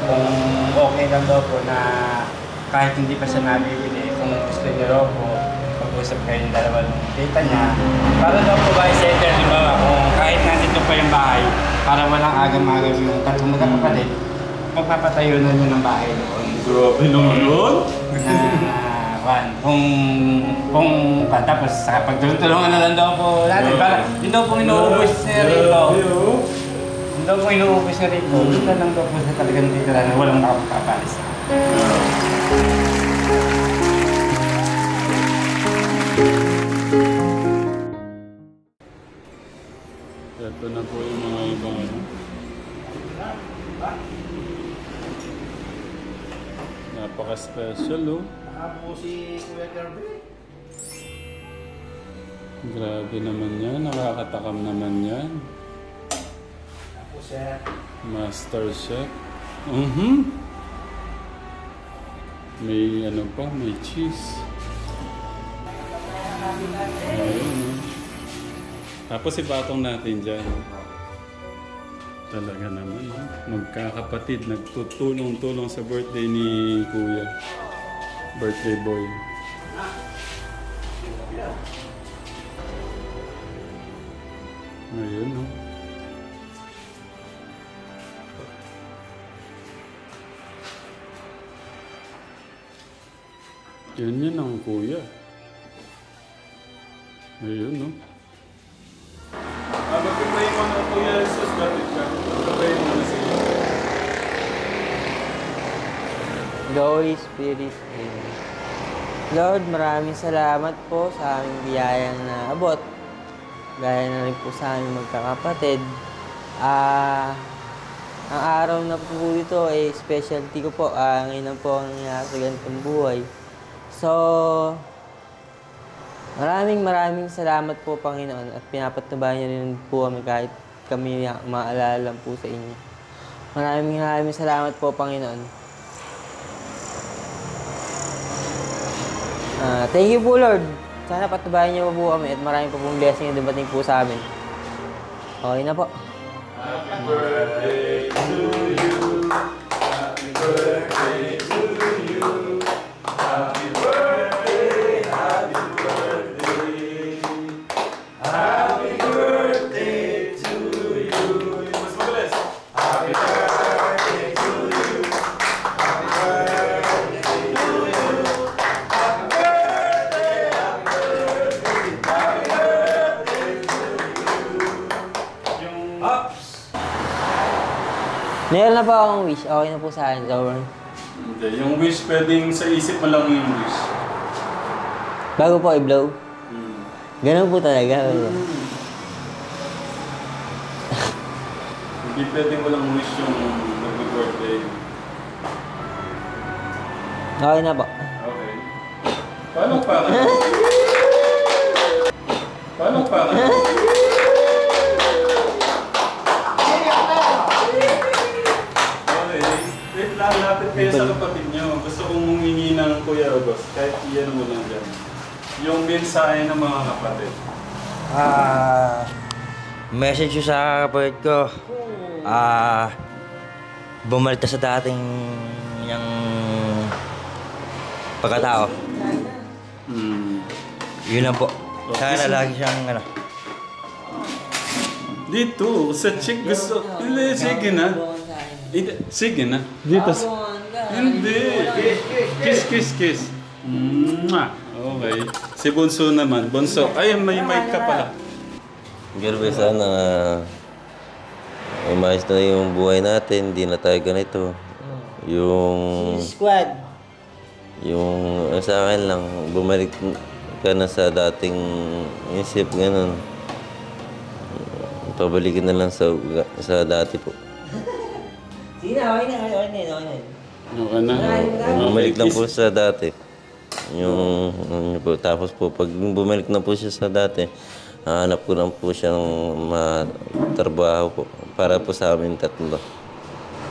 kung okay lang daw po na kahit hindi pa siya nabibili, kung gusto niyo raw po, mag-usap kayo yung dalawa ng tita niya. Para daw po ba sa ito, halimbawa, kung kahit nandito pa yung bahay, para walang agam-agam yung tatlong magkakapatid, magpapatayo na nyo ng bahay doon. Grabe naman doon! Tapos kapag tulungan na lang daw po natin, para yun daw pong inuubos niya rito. Yun daw pong inuubos niya rito. Yun lang daw po sa talagang titira na walang nakapagpapalis. Ito na po yung mga ibang ano. Napaka-special, oh. Ako si Kuya Kirby. Grabe naman yan. Nakakatakam naman yan. Ako siya. Master Chef. May ano pa, may cheese. Ayun, oh. Tapos ibatong natin dyan. Talaga naman, oh. Magkakapatid, nagtutulong-tulong sa birthday ni Kuya. Birthday boy. Ayun, oh. Yan ang Kuya. Ayun, no? Magpipray mo na Kuya Jesus, bakit ka? Magpipray mo na siya. Holy Spirit, Amen. Lord, maraming salamat po sa aming biyayang naabot. Gaya na rin po sa aming magkakapatid. Ang araw na po ito ay specialty ko po. Ngayon na po ang nangyari sa ganitong buhay. So, maraming salamat po, Panginoon, at pinapatubayan niyo rin po kami kahit kami maalala lang po sa inyo. Maraming salamat po, Panginoon. Thank you po, Lord. Sana patubayan niyo po kami at maraming po pong blessing na dumating po sa amin. Okay na po. Happy birthday to you. Happy birthday to you. Happy birthday, happy birthday. Happy birthday to you. Mas mabilis. Happy birthday to you. Happy birthday to you. Happy birthday, happy birthday. Happy birthday to you. Yung ups. Meron na po akong wish. Okay na po sa akin. Hindi, yung wish pwedeng sa isip mo lang yung wish. Bago po i-blow. Ganun po talaga. Hindi pwedeng walang wish yung nag-birthday. Okay na po. Okay. Paano para? Paano para? Okay. Wait lang, lapit kayo sa kapatid nyo. Gusto kong humingi ng Kuya August. Kahit iyan mo lang dyan. Yung mensahe ng mga kapatid. Message ko sa kapatid ko. Bumalik ka sa dating yung pagkatao. Yun lang po. Sana lagi siyang ano. Dito, sa chick gusto. Hindi, sige na. Sige na. Dito. Hindi. Kiss. Mwah. Okay. Si Bunso naman. Bunso. Ay, may mic ka pala. Grabe, sana umayos na yung buhay natin. Hindi na tayo ganito. Yung sa akin lang, bumalik ka na sa dating isip, ganun. Pabalikin na lang sa dati po. Sige na, okay na. Bumalik lang po sa dati. Tapos po, pag bumalik na po siya sa dati, hanap ko lang po siyang matrabaho po para po sa amin tatlo.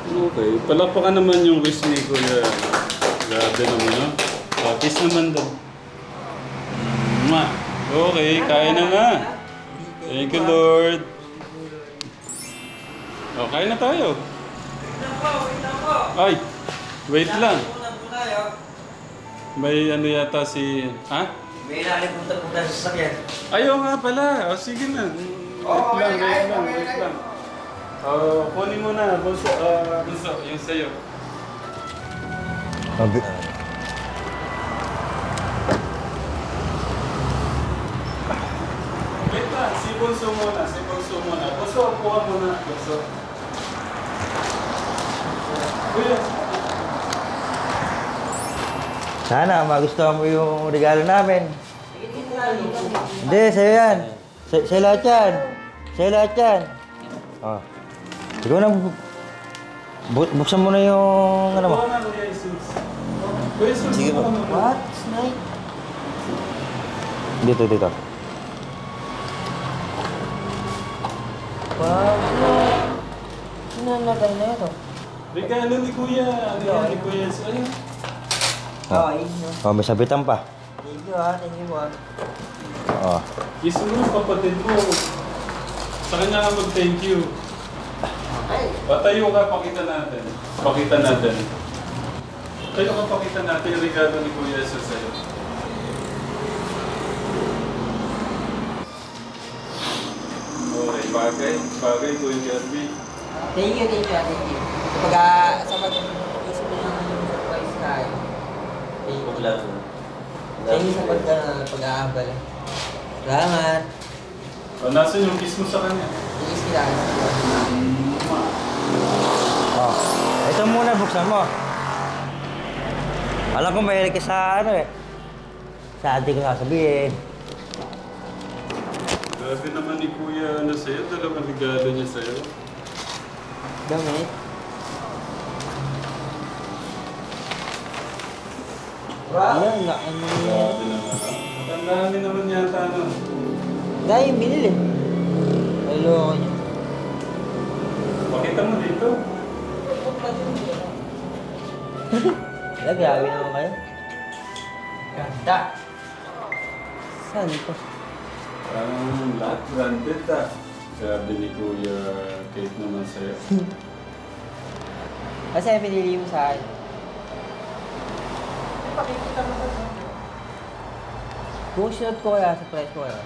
Okay. Palakpakan naman yung wish ni Kuya. Grabe naman, no? Kiss naman daw. Okay, kaya na nga. Thank you, Lord. O, kain na tayo. Wait lang po. Ay, wait lang. May ano yata si... Ha? May nakalimutan po tayo sa sasakyan. Ayaw nga pala. O sige na. Wait lang. Kunin mo na. Bunso, yung sa'yo. Wait lang. Si Bunso muna. Bunso, kuha mo na. Bunso. Kuya. Sana magustuhan mo yung regalo namin. Hindi, sa'yo yan. Sa'yo lahat yan. Sa'yo lahat yan. Oh. Ikaw na, buksan mo na yung ano mo. Kuha na, Kuya Jesus. Kuya Jesus, Sige po. kuha mo na. What? Snake? Dito. Wow. Sinalagay na ito. Regalo ni Kuya. Ano yan ni Kuya? Ayun. Okay. No? Oh, may sabitan pa. Thank you ah. Thank you ah. Oh. Kiss mo yung kapatid mo. Sa kanya ka mag-thank you. Patayo ka, pakita natin. Tayo ka, pakita natin yung regalo ni Kuya Jesus sa'yo. Okay, bagay Kuya Kirby. Thank you ah. Thank you. Sa pag-isip mo ng surprise tayo. Thank you sa pag-aabal. Salamat. Nasaan yung kiss mo sa kanya? Thank you sila. Oh. Ito muna, buksan mo. Alam ko mahilig ka sa ano eh. Sa ating ko sasabihin. Grabe naman ni Kuya sa'yo. Dalawang regalo niya sa'yo. Damit. Wow. Ano Grabe naman. Matandaan naman yata ano. Dahil yung binili. Ayoko niyo. Pakita mo dito. Wala, grabe naman kayo. Ganda. Saan ito? Parang lahat branded ah. Grabe ni Kuya Kate naman sa'yo. Kasi pinili mo sa akin. Kung sinot ko kaya sa price ko kaya.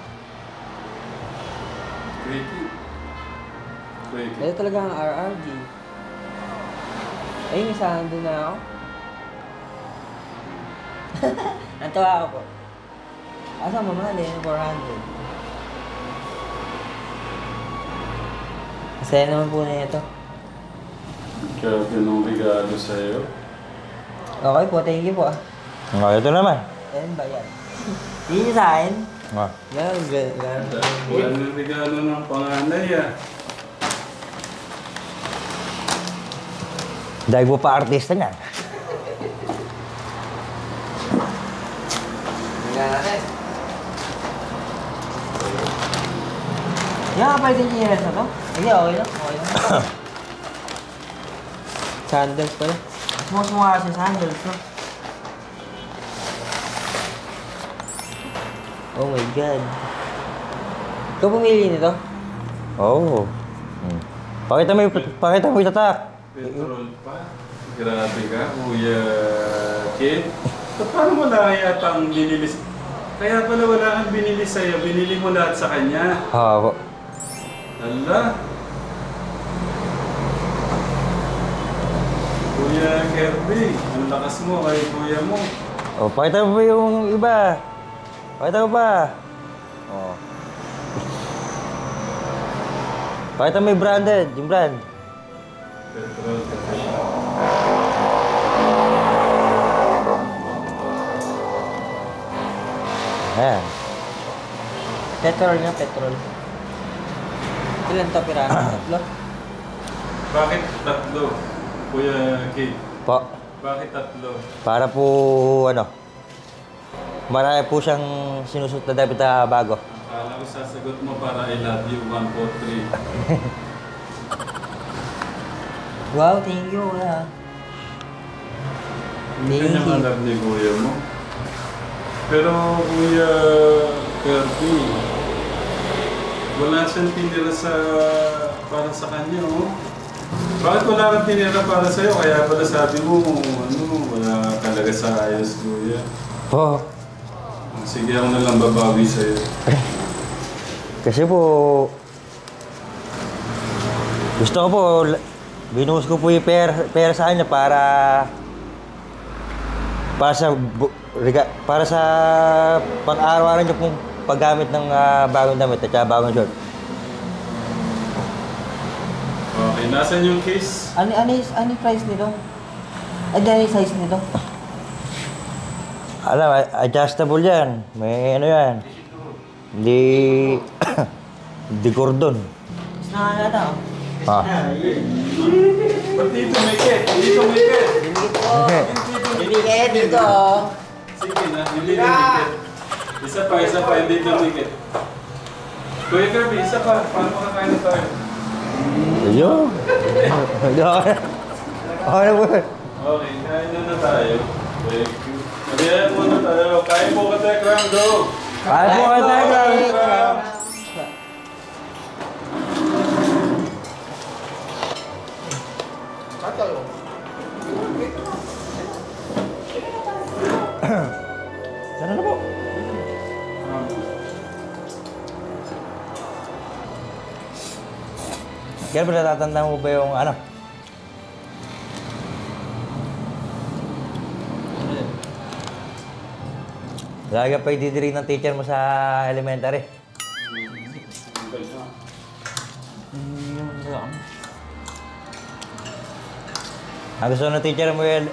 Creative. Ito talaga ang RRG. Ayun, isa doon na ako. Natawa ako po. Asa mamahal eh, 400. Masaya naman po na ito. Grabe nung regalo sa'yo. Okay po, thank you po ah. Oh, ito naman. Ayan ba yan? Hindi sa akin. Oh. Ganun. Yan yung regalo ng panganay ah. Dahil mo pa artista niya. natin. Yan, pwede niyo i-rest na to? Sige, okay lang. Sandals pala. Mas mukha kasi sandals, no? Oh my God. Ikaw pumili nito? Oo. Pakita mo yung tatak. Petrol pa. Grabe ka, Kuya Kid. So, paano wala yata ang binili? Kaya pala wala kang binili sa'yo. Binili mo lahat sa kanya. Oo. Hala. Kuya Kirby, ang lakas mo kay kuya mo. Oh, pakita mo ba yung iba? Pakita mo ba? Oh. Pakita mo yung branded, yung brand. Petrol kasi. Ayan. Petrol nga, petrol. Ilan to piraso? Tatlo? Bakit tatlo, Kuya Kid? Po. Bakit tatlo? Para po, ano, marami po siyang sinusot na dapat na bago. Akala ko sasagot mo para I love you 1, 4, 3. Wow, thank you, kuya. Hindi ka niya love ni kuya mo. Pero Kuya Kirby, wala siyang tinira para sa kanya, oh. Bakit wala kang tinira para sa'yo? Kaya pala sabi mo, wala talaga sa ayos, kuya. Po. Sige, ako na lang babawi sa'yo. Kasi po, gusto ko po, binuhos ko po yung pera sa kanya para sa pang-araw-araw niyo pong paggamit ng bagong damit at bagong short. Okay, nasan yung case? Ano yung price nito? Ano yung size nito? Alam, adjustable yan. May ano yan. Hindi... Hindi cordon. Mas nakakata oh. Ah. Ba't dito may kit? Dito may kit! Okay. Hindi kaya dito oh. Sige na, hindi na may kit. Isa pa, hindi na may kit. Kuya Kirby, isa pa. Paano makakain na tayo? Ayun. Okay na po. Okay, kain na tayo. Thank you. Magyan muna tayo. Kain po ka, Tekram, go! Kaya po kayo tayo. Tekram! Ano na po? Kaya ba natatanda mo ba yung ano? Lagi pa ididirig ng teacher mo sa elementary. Ang gusto ng teacher mo yung...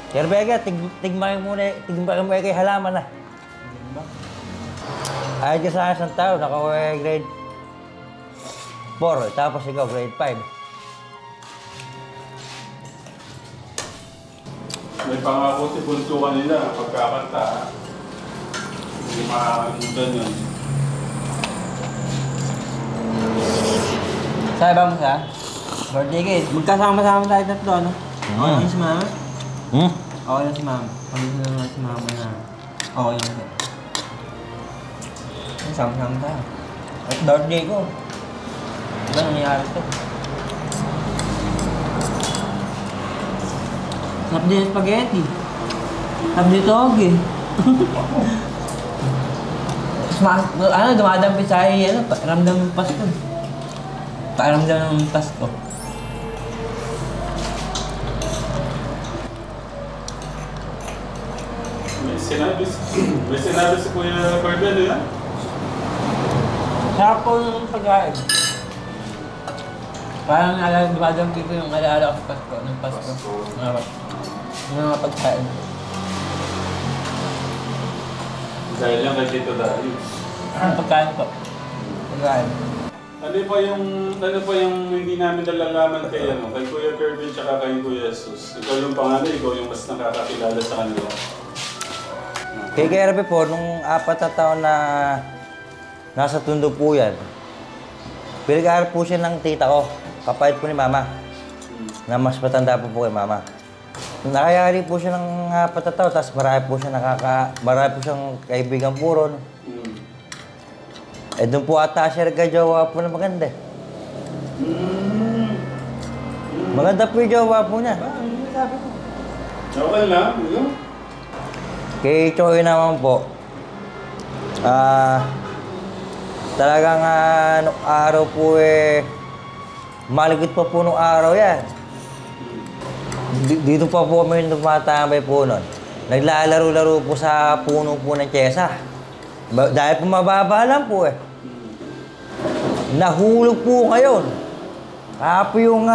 Sir Vega, tigmakin mo kay halaman na. Ayad ka sa isang tao, naka grade 4, tapos ikaw grade 5. May pangako si Bunso kanila, pagkakanta. Hindi makakalimutan yun. Sabi ba mo sa? Birthday kid. Magkasama-sama tayo tatlo, ano? Okay lang si mama? Okay lang si mama. Okay lang si mama na. Okay lang siya. Sama-sama tayo. At birthday ko. Diba nangyayari ito? Sarap din yung spaghetti. Sarap din toge. Dumadampi sa akin, ramdam ng Pasko. Pakiramdam ng Pasko. May sinabi si Kuya Cardel, yan? Sarap po ng pagkain. Parang dumadampi ko yung alaala ko sa Pasko, ng Pasko. Mga pagkain. Dahil lang kay Tito Darius. Ang pagkain po. Pagkain. Ano pa yung hindi namin nalalaman kay Kuya Kirby tsaka kay Kuya Jesus? Ikaw yung pangalan, ikaw yung mas nakakakilala sa kanila. Kay Kirby po, nung 4 na taon na nasa Tondo po yan, pinag-aaral po siya ng tita ko, kapait po ni Mama, na mas matanda po kay Mama. Nakayari po siya ng 4 na taon, tapos marami po siyang kaibigan po ron. Eh doon po ata siya nagka-jowa po na maganda eh. Maganda po yung jowa po niya. Okay lang, ano? Kay Choy naman po, talagang nung araw po maligit pa po nung araw yan. Dito pa po kami tumatambay po nun. Naglalaro-laro po sa puno po ng Tiesa. Dahil po mababa lang po Nahulog po ngayon. Po yung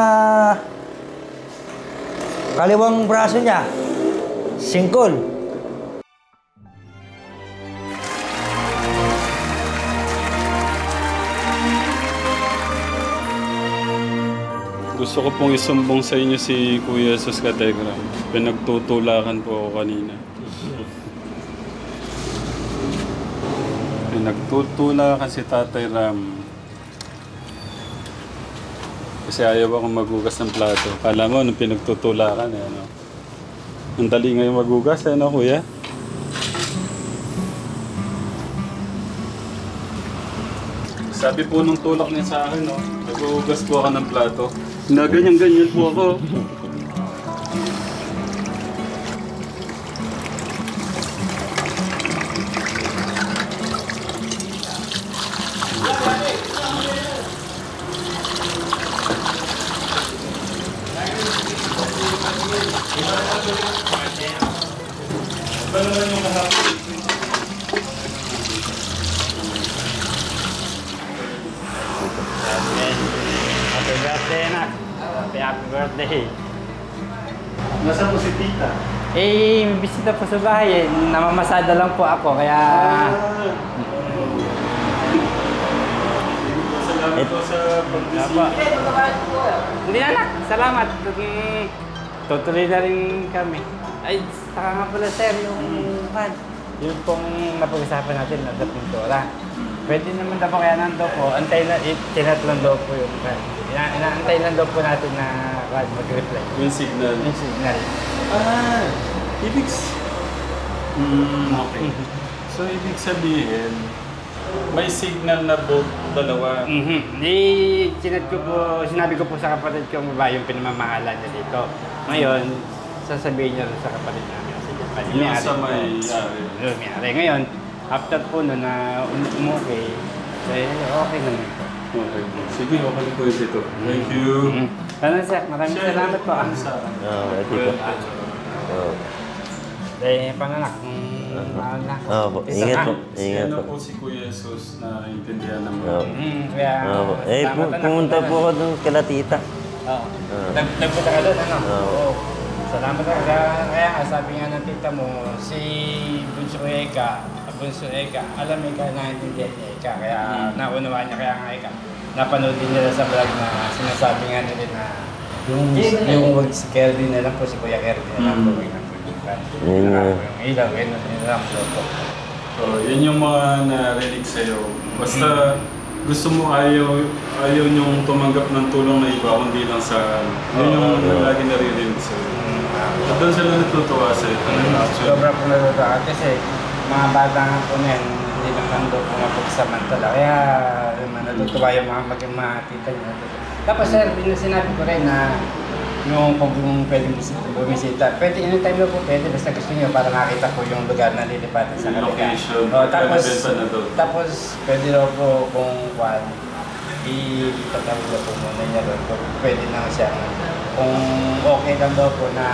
kaliwang braso niya, singkol. Gusto ko pong isumbong sa inyo si Kuya Jesus Kategram. Pinagtutulakan po ako kanina. Pinagtutulakan si Tatay Ram. Kasi ayaw akong magugas ng plato. Kala mo, nung pinagtutulakan, ang dali ngayon magugas, Kuya? Sabi po nung tulak niya sa akin, naghuhugas po ako ng plato. Naganyan-ganyan po ako. Happy birthday, anak. Happy birthday. Nasaan po si tita? Eh, may bisita po sa bahay eh. Namamasada lang po ako, kaya... Salamat po sa pagbisita. Hindi na, anak. Salamat. Tutuloy na rin kami. Ay, saka nga pala, sir, yung yun pong napag-usapan natin na sa pintura. Pwede naman daw po kaya nando po, antay na, tinatlan daw po yung inaantay lang daw po natin na mag-reply. Yung signal. Yung signal. Ah, okay. So, ibig sabihin, may signal na both dalawa. Sinabi ko po sa kapatid ko babae yung pinamamahalan niya dito. Ngayon, sasabihin niya sa kapatid namin sa Japan. Yung sa may-ari. May-ari. Ngayon, after po na umukay, okay naman po. Okay. Sige, okay po yung dito. Thank you. Ano sir, maraming salamat po. Tito. Pananak, mahal na. Ingat po. Si Ingat ano po. po si Kuya Jesus na intindihan naman. Kaya, Pumunta po ako doon kala tita. nagpunta ka doon, ano? Oo. Salamat ka. Kaya nga, sabi nga ng tita mo, si Bunso Eka, alam Eka, naintindihan niya Eka. Kaya naunawaan niya, kaya nga Eka. Napanood din nila sa vlog na sinasabi nga nila na yung wag si Kervin na lang po, si Kuya Kervin na lang po. Yung ilaw, yun na lang po. Oh, yun yung mga narinig sa'yo. Basta gusto mo ayaw niyong tumanggap ng tulong na iba, kundi lang sa yun yung lagi naririnig sa'yo. At doon sila natutuwa sa'yo. Sobra po natutuwa kasi mga bata nga po na yan, hindi naman doon pumapagsamantala. Kaya natutuwa yung mga tita niya. Tapos sir, sinabi ko rin na yung kung pwedeng bumisita, pwede anytime na po pwede, basta gusto niyo para makita po yung lugar na lilipatan sa kanila. Location, tapos pwede raw po kung itatawag na po muna niya doon. Pwede na siya. Kung okay lang daw po na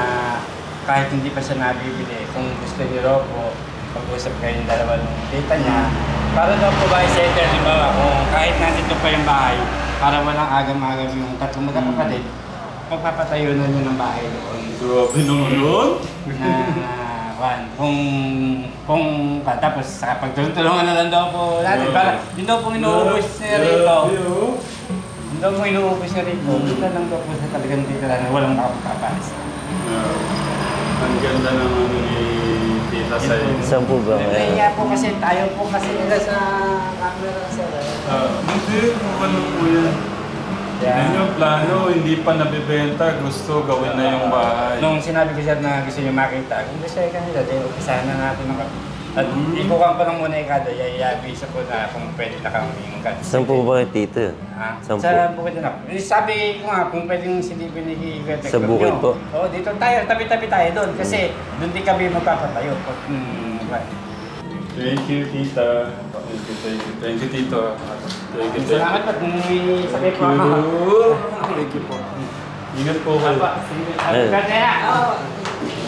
kahit hindi pa siya nabibili, kung gusto niyo raw po, pag-usap kayo yung dalawa ng tita niya, para daw po bahay center, di ba? Kung kahit nandito pa yung bahay, para walang agam-agam yung tatlong magkakapatid, magpapatayo na niyo ng bahay doon. Grabe naman nun? Tapos sa pagtulungan na lang daw po natin, para hindi daw po inuubos ni Rico. Hindi daw po inuubos ni Rico. Hindi lang daw po sa talagang dito na walang makapagpapalis. Ang ganda ng ano ni tita sa'yo. Saan po ba? Kaya po kasi tayo po kasi nila sa camera sir. Hindi, ano po yan. Yan yung plano, hindi pa nabibenta, gusto gawin na yung bahay. Nung sinabi ko sir na gusto niyo makita, kung gusto kayo kanila, umpisahan na natin ng at ibukan ko lang muna yung kada, i-avisa ko na kung pwede na kami yung kada. Saan po ba kayo tito? Saan po? Sa bukid na. Sabi ko nga, kung pwedeng silipin ni Ivertec. Sa bukid po? Oo, dito tayo, tabi-tabi tayo doon. Kasi doon din kami magpapatayo. Thank you, tita. Thank you, tito. Thank you, Salamat po kung may sakit po ako. Thank you po. Ingat po kayo.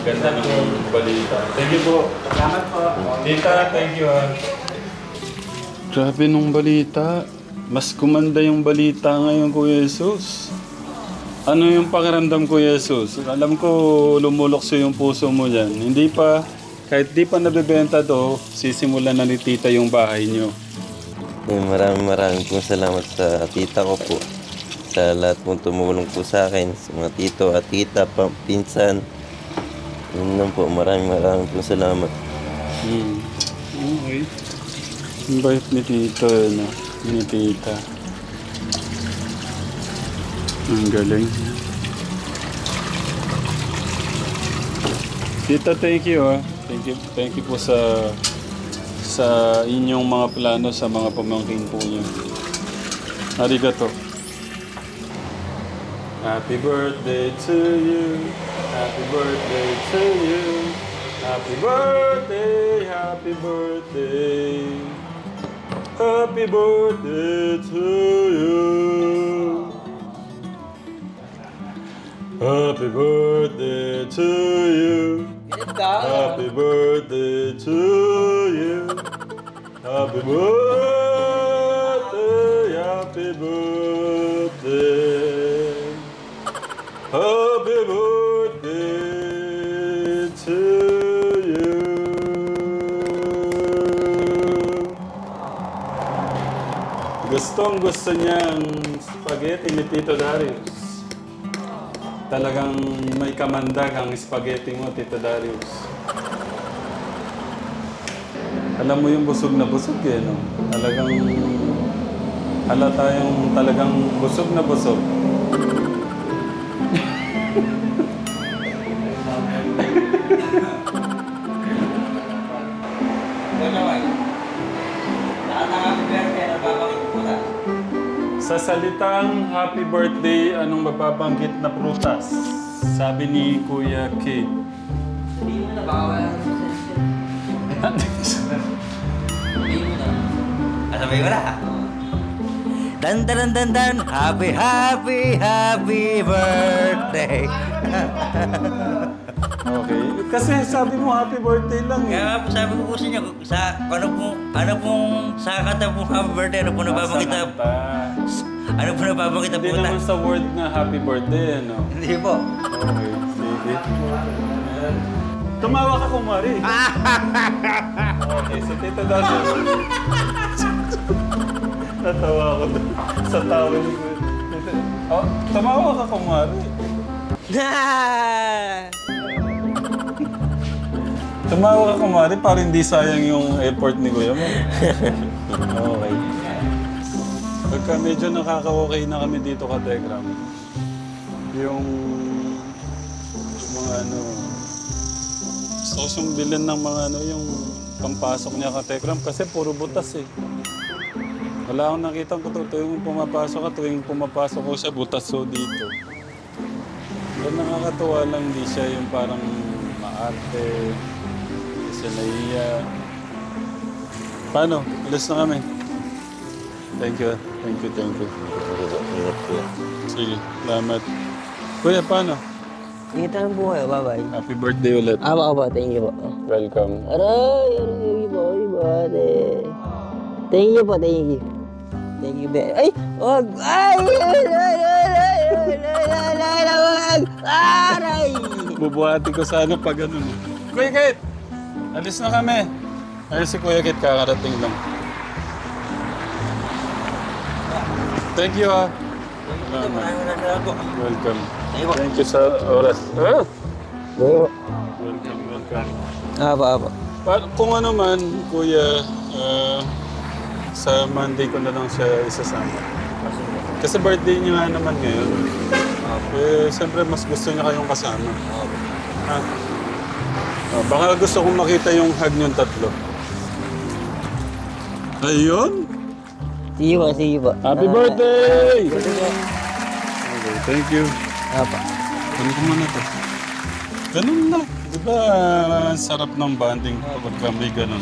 Ganda ng balita. Thank you po. Salamat po. Tita, thank you. Grabe nung balita. Mas kumanda yung balita ngayon, Kuya Jesus. Ano yung pakiramdam, Kuya Jesus? Alam ko lumulokso yung puso mo dyan. Hindi pa, kahit di pa nabibenta to, sisimulan na ni tita yung bahay nyo. Maraming pong salamat sa tita ko po. Sa lahat pong tumulong po sa akin, sa mga tito at tita, pinsan. Yun lang po, maraming pong salamat. Okay. Ang bait ni tita, ano? Ni tita. Ang galing. Tita, thank you ah. Thank you po sa inyong mga plano sa mga pamangkin po niyo. Arigato. Happy birthday to you. Happy birthday to you. Happy birthday, happy birthday. Happy birthday to you. Happy birthday to you. Happy birthday to you. Happy birthday, happy birthday. Happy birthday to you. Gustong gusto niyang spaghetti ni Tito Darius. Talagang may kamandag ang spaghetti mo, Tito Darius. Alam mo yung busog na busog eh, no? Talagang halata yung talagang busog na busog. Sa salitang happy birthday, anong mababanggit na prutas? Sabi ni Kuya K. Hindi mo na, baka wala na sa Hindi mo na. Sabay ko na. Dan dan dan dan, happy happy happy birthday. Okay. Kasi sabi mo happy birthday lang eh. Kaya sabi ko po sa inyo, ano pong sa kata pong happy birthday, ano pong nababanggit na, ano pong nababanggit na Hindi puta? naman sa word na happy birthday, ano? Hindi po. Okay, sige. Ayan. Tumawa ka kumari. Okay, so Tito Darius. Natawa ako doon sa tawa ni Kuya. Oh, tumawa ka kumari. Tumawa ka kumari para hindi sayang yung effort ni Kuya mo. Okay. Pagka medyo nakaka-okay na kami dito ka Telegram, yung mga ano, gusto ko siyang bilhin ng mga ano, yung pampasok niya ka Telegram kasi puro butas eh. Wala akong nakita ko tuwing pumapasok ka, tuwing pumapasok ko siya, butas so dito. Pero nakakatuwa lang, hindi siya yung parang maarte, hindi siya naiya. Paano? Alis na kami. Thank you. Thank you. Ingat po. Sige, salamat. Kuya, paano? Kita lang po kayo, bye-bye. Happy birthday ulit. Aba, thank you po. Welcome. Aray, buddy. Thank you po, thank you. Thank you, be. Ay! Wag! Ay! Aray! Bubuhati ko sana pag ganun. Kuya Kit! Alis na kami. Ayun si Kuya Kit, kakarating lang. Thank you ha. Welcome. Thank you sa oras. Welcome. Apa. Kung ano man, Kuya, sa Monday ko na lang siya isasama. Kasi birthday niya nga naman ngayon. Siyempre mas gusto niya kayong kasama. Ha? Baka gusto kong makita yung hug niyong tatlo. Ayun! Sige po. Happy birthday! Sige po. Okay, thank you. Apa. Ano ko muna to? Ganun na. Di ba, ang sarap ng bonding kapag may ganun.